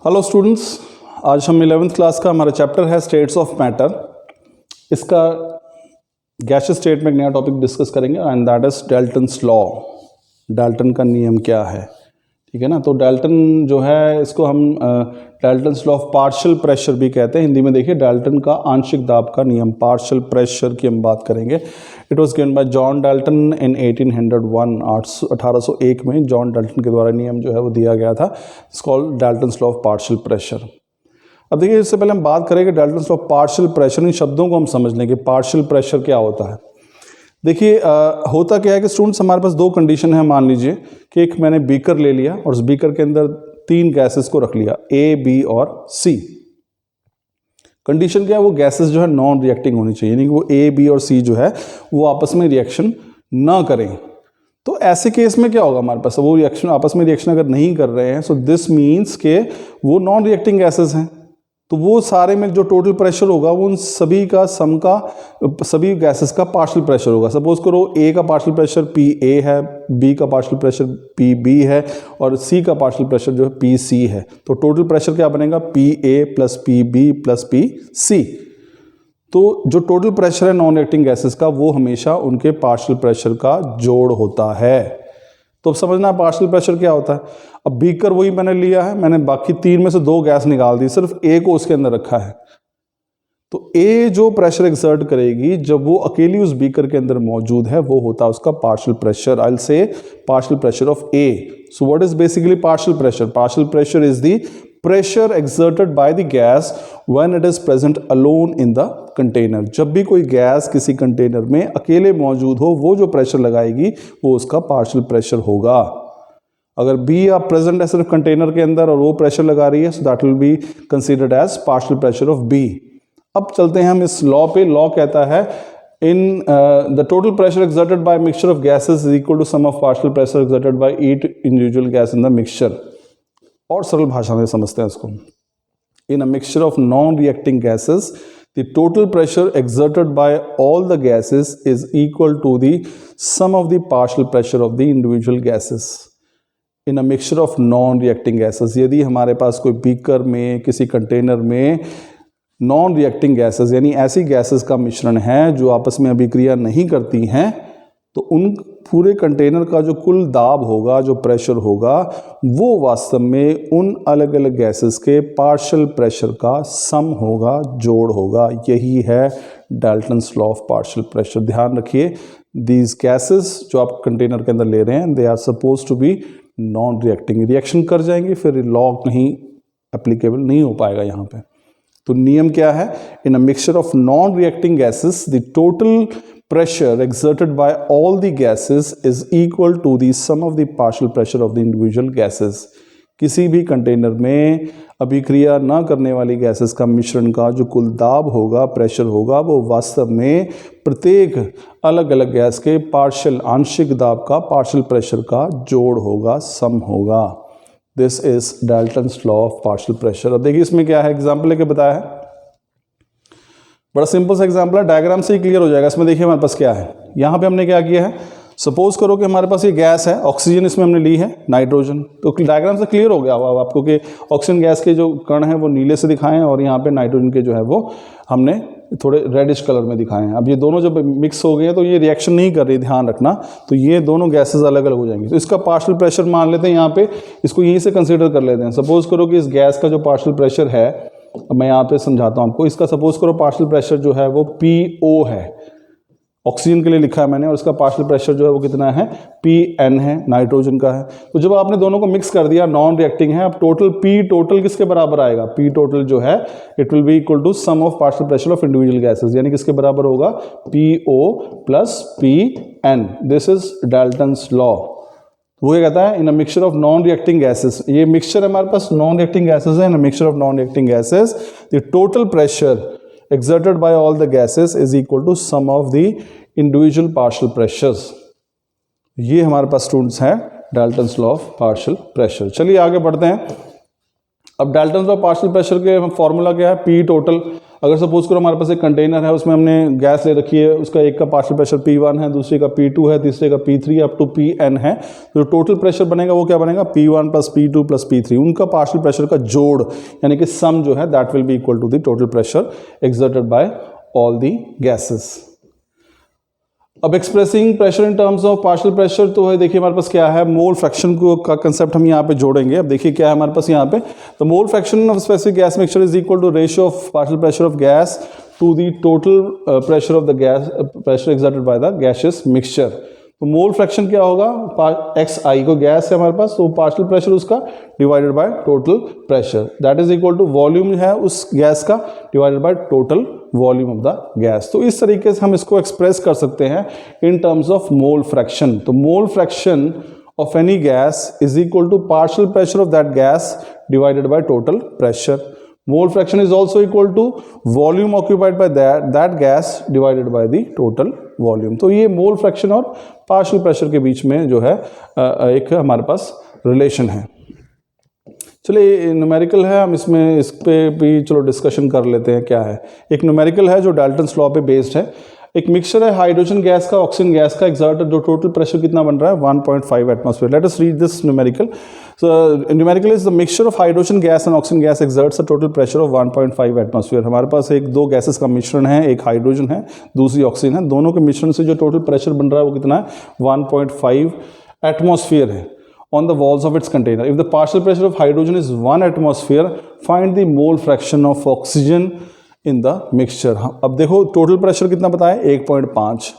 Hello students, आज हम 11th class का हमारा चैप्टर है स्टेट्स ऑफ मैटर। इसका गैसियस स्टेट में एक नया टॉपिक डिस्कस करेंगे and that is Dalton's law. Dalton का नियम क्या है, ठीक है ना। तो डाल्टन जो है इसको हम Dalton's law of partial pressure भी कहते हैं। हिंदी में देखिए डाल्टन का आंशिक दाब का नियम, पार्शियल प्रेशर की हम बात करेंगे। It was given by John Dalton in 1801। 1801 में जॉन डाल्टन के द्वारा नियम जो है वो दिया गया था। It's called Dalton's law of partial pressure. अब देखिए इससे पहले हम बात करेंगे Dalton's law of partial pressure. इन शब्दों को हम समझ लेंगे, पार्शियल प्रेशर क्या होता है। देखिए होता क्या है कि स्टूडेंट्स हमारे पास दो कंडीशन है। मान लीजिए कि एक मैंने बीकर ले लिया और उस बीकर के अंदर तीन गैसेस को रख लिया, ए, बी और सी। कंडीशन क्या है, वो गैसेस जो है नॉन रिएक्टिंग होनी चाहिए, यानी कि वो ए, बी और सी जो है वो आपस में रिएक्शन ना करें। तो ऐसे केस में क्या होगा हमारे पास, वो रिएक्शन आपस में रिएक्शन अगर नहीं कर रहे हैं, सो दिस मीन्स के वो नॉन रिएक्टिंग गैसेस हैं। तो वो सारे में जो टोटल प्रेशर होगा वो उन सभी का सम का, सभी गैसेस का पार्शियल प्रेशर होगा। सपोज करो ए का पार्शियल प्रेशर पी ए है, बी का पार्शियल प्रेशर पी बी है और सी का पार्शियल प्रेशर जो है पी सी है। तो टोटल प्रेशर क्या बनेगा, P A plus P B plus P C. तो जो टोटल प्रेशर है नॉन रिएक्टिंग गैसेस का वो हमेशा उनके पार्शियल प्रेशर का जोड़ होता है। तो अब समझना पार्शियल प्रेशर क्या होता है। अब बीकर वही मैंने लिया है, मैंने बाकी तीन में से दो गैस निकाल दी, सिर्फ ए को उसके अंदर रखा है। तो ए जो प्रेशर एक्सर्ट करेगी जब वो अकेली उस बीकर के अंदर मौजूद है वो होता है उसका partial pressure. I will say partial pressure of A. So what is basically partial pressure? Partial pressure is the pressure exerted by the gas when it is present alone in the container। जब भी कोई gas किसी container में अकेले मौजूद हो वो जो प्रेशर लगाएगी वो उसका पार्शियल प्रेशर होगा। अगर बी आप प्रेजेंट है सिर्फ कंटेनर के अंदर और वो प्रेशर लगा रही है, so that will be considered as partial pressure of B. अब चलते हैं हम इस लॉ पे। लॉ कहता है in the total pressure exerted by a mixture of gases is equal to sum of partial pressure exerted by each individual gas in the mixture। और सरल भाषा में समझते हैं इसको। In a mixture of non reacting gases the total pressure exerted by all the gases is equal to the sum of the partial pressure of the individual gases. In a mixture of non reacting gases, यदि हमारे पास कोई beaker में किसी container में non reacting gases यानी ऐसी gases का मिश्रण है जो आपस में अभिक्रिया नहीं करती हैं, तो उन पूरे कंटेनर का जो कुल दाब होगा, जो प्रेशर होगा, वो वास्तव में उन अलग अलग गैसेस के पार्शियल प्रेशर का सम होगा, जोड़ होगा। यही है Dalton's law of partial pressure. ध्यान रखिए दीज गैसेस जो आप कंटेनर के अंदर ले रहे हैं they are suppose to be non reacting. Reaction कर जाएंगे फिर लॉ कहीं एप्लीकेबल नहीं हो पाएगा यहाँ पे। तो नियम क्या है, in a mixture of non reacting gases the total pressure exerted by all the gases is equal to the sum of the partial pressure of the individual gases। किसी भी कंटेनर में अभिक्रिया ना करने वाली गैसेस का मिश्रण का जो कुल दाब होगा, प्रेशर होगा, वो वास्तव में प्रत्येक अलग अलग गैस के पार्शियल आंशिक दाब का, पार्शियल प्रेशर का जोड़ होगा, सम होगा। This is Dalton's law of partial pressure. अब देखिए इसमें क्या है, एग्जाम्पल लेके बताया है, बड़ा सिंपल सा एग्जाम्पल है, डायग्राम से ही क्लियर हो जाएगा। इसमें देखिए हमारे पास क्या है, यहाँ पे हमने क्या किया है, सपोज करो कि हमारे पास ये गैस है, ऑक्सीजन इसमें हमने ली है, नाइट्रोजन। तो डायग्राम से क्लियर हो गया होगा आपको कि ऑक्सीजन गैस के जो कण हैं वो नीले से दिखाए हैं और यहाँ पे नाइट्रोजन के जो है वो हमने थोड़े रेडिश कलर में दिखाए हैं। अब ये दोनों जब मिक्स हो गए हैं तो ये रिएक्शन नहीं कर रही, ध्यान रखना। तो ये दोनों गैसेस अलग अलग हो जाएंगी। तो इसका पार्शियल प्रेशर मान लेते हैं यहाँ पे, इसको यहीं से कंसिडर कर लेते हैं। सपोज करो कि इस गैस का जो पार्शियल प्रेशर है, अब मैं यहाँ पे समझाता हूँ आपको। इसका सपोज करो पार्शियल प्रेशर जो है वो PO है, ऑक्सीजन के लिए लिखा है मैंने, और इसका पार्शियल प्रेशर जो है वो कितना है, PN है, नाइट्रोजन का है। तो जब आपने दोनों को मिक्स कर दिया, नॉन रिएक्टिंग है, अब टोटल P टोटल किसके बराबर आएगा, P टोटल जो है it will be equal to sum of partial pressure of individual gases, यानी किसके बराबर होगा, PO plus PN। This is Dalton's law. वो ये कहता है in a mixture of non reacting gases, ये मिक्सचर हमारे पास नॉन रिएक्टिंग गैसेस है, in a mixture of non reacting gases the total pressure exerted by all the gases is equal to sum of the individual partial pressures। ये हमारे पास students हैं Dalton's law of partial pressure. चलिए आगे बढ़ते हैं। अब Dalton's law of partial pressure के formula क्या है, पी टोटल। अगर सपोज करो हमारे पास एक कंटेनर है, उसमें हमने गैस ले रखी है, उसका एक का पार्शियल प्रेशर P1 है, दूसरे का P2 है, तीसरे का P3 अप टू Pn है। तो टोटल प्रेशर बनेगा वो क्या बनेगा, P1 plus P2 plus P3, उनका पार्शियल प्रेशर का जोड़ यानी कि सम जो है that will be equal to the total pressure exerted by all the gases. अब expressing pressure in terms of partial pressure, तो है देखिए हमारे पास क्या है, मोल फ्रैक्शन को का कंसेप्ट हम यहाँ पे जोड़ेंगे। अब देखिए क्या है हमारे पास यहाँ पे, तो mole fraction of specific gas mixture is equal to ratio of partial pressure of gas to the total pressure of the gas, pressure exerted by the gaseous mixture. तो मोल फ्रैक्शन क्या होगा, xi को gas है हमारे पास, तो partial pressure उसका divided by total pressure, that is equal to volume है उस गैस का divided by total volume of the gas. तो इस तरीके से हम इसको एक्सप्रेस कर सकते हैं in terms of mole fraction. तो mole fraction of any gas is equal to partial pressure of that gas divided by total pressure. Mole fraction is also equal to volume occupied by that gas divided by the total volume। तो ये mole fraction और partial pressure के बीच में जो है एक हमारे पास relation है। चलिए न्यूमेरिकल है, हम इसमें इस पे भी चलो डिस्कशन कर लेते हैं क्या है। एक न्यूमेरिकल है जो डाल्टन्स लॉ पे बेस्ड है। एक मिक्सचर है हाइड्रोजन गैस का ऑक्सीजन गैस का, एक्सर्टेड जो टोटल प्रेशर कितना बन रहा है 1.5 atmosphere. Let us read this numerical. So numerical is the mixture of hydrogen gas and oxygen gas exerts a total pressure of 1.5 atmosphere. हमारे पास एक दो गैसेस का मिश्रण है, एक हाइड्रोजन है दूसरी ऑक्सीजन है, दोनों के मिश्रण से जो टोटल प्रेशर बन रहा है वो कितना है 1.5 एटमॉस्फेयर है on the walls of its container. If the partial pressure of hydrogen is 1 atmosphere, find the mole fraction of oxygen in the mixture। अब देखो टोटल प्रेशर कितना बताया 1.5,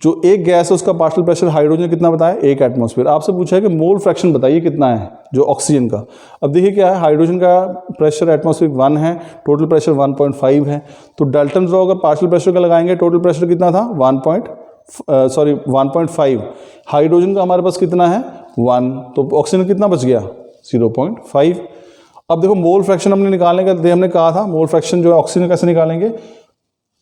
जो एक गैस है उसका पार्शियल प्रेशर हाइड्रोजन कितना बताया 1 एटमॉस्फेयर। आपसे पूछा है कि मोल फ्रैक्शन बताइए कितना है जो ऑक्सीजन का। अब देखिए क्या है, हाइड्रोजन का प्रेशर एटमॉस्फेयर 1 है, टोटल प्रेशर 1.5 है। तो डाल्टन्स लॉ अगर पार्शियल प्रेशर का लगाएंगे, टोटल प्रेशर कितना था 1.5, हाइड्रोजन का हमारे पास कितना है 1, तो ऑक्सीजन कितना बच गया 0.5। अब देखो मोल फ्रैक्शन हमने निकालने का हमने कहा था, मोल फ्रैक्शन जो है ऑक्सीजन कैसे निकालेंगे,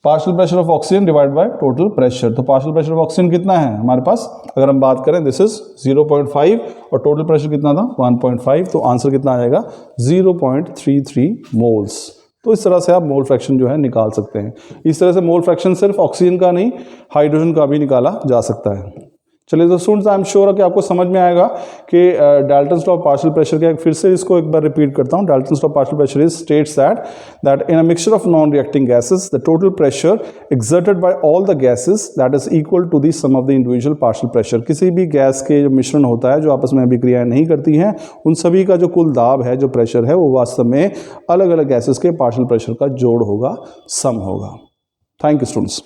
partial pressure of oxygen divide by total pressure. तो पार्शियल प्रेशर ऑफ ऑक्सीजन कितना है हमारे पास, अगर हम बात करें दिस इज 0.5 और टोटल प्रेशर कितना था 1.5, तो आंसर कितना आएगा 0.33 मोल्स। तो इस तरह से आप मोल फ्रैक्शन जो है निकाल सकते हैं। इस तरह से मोल फ्रैक्शन सिर्फ ऑक्सीजन का नहीं हाइड्रोजन का भी निकाला जा सकता है। चलिए तो स्टूडेंट्स आई एम श्योर कि आपको समझ में आएगा कि Dalton's law of partial pressure क्या है। फिर से इसको एक बार रिपीट करता हूँ। Dalton's law of partial pressure is states that in a mixture of non reacting gases the total pressure exerted by all the gases that is equal to the sum of the individual partial pressure. किसी भी gas के जो मिश्रण होता है जो आपस में अभिक्रियाएं नहीं करती हैं, उन सभी का जो कुल दाब है, जो प्रेशर है, वो वास्तव में अलग अलग गैसेस के पार्शियल प्रेशर का जोड़ होगा, सम होगा। Thank you students.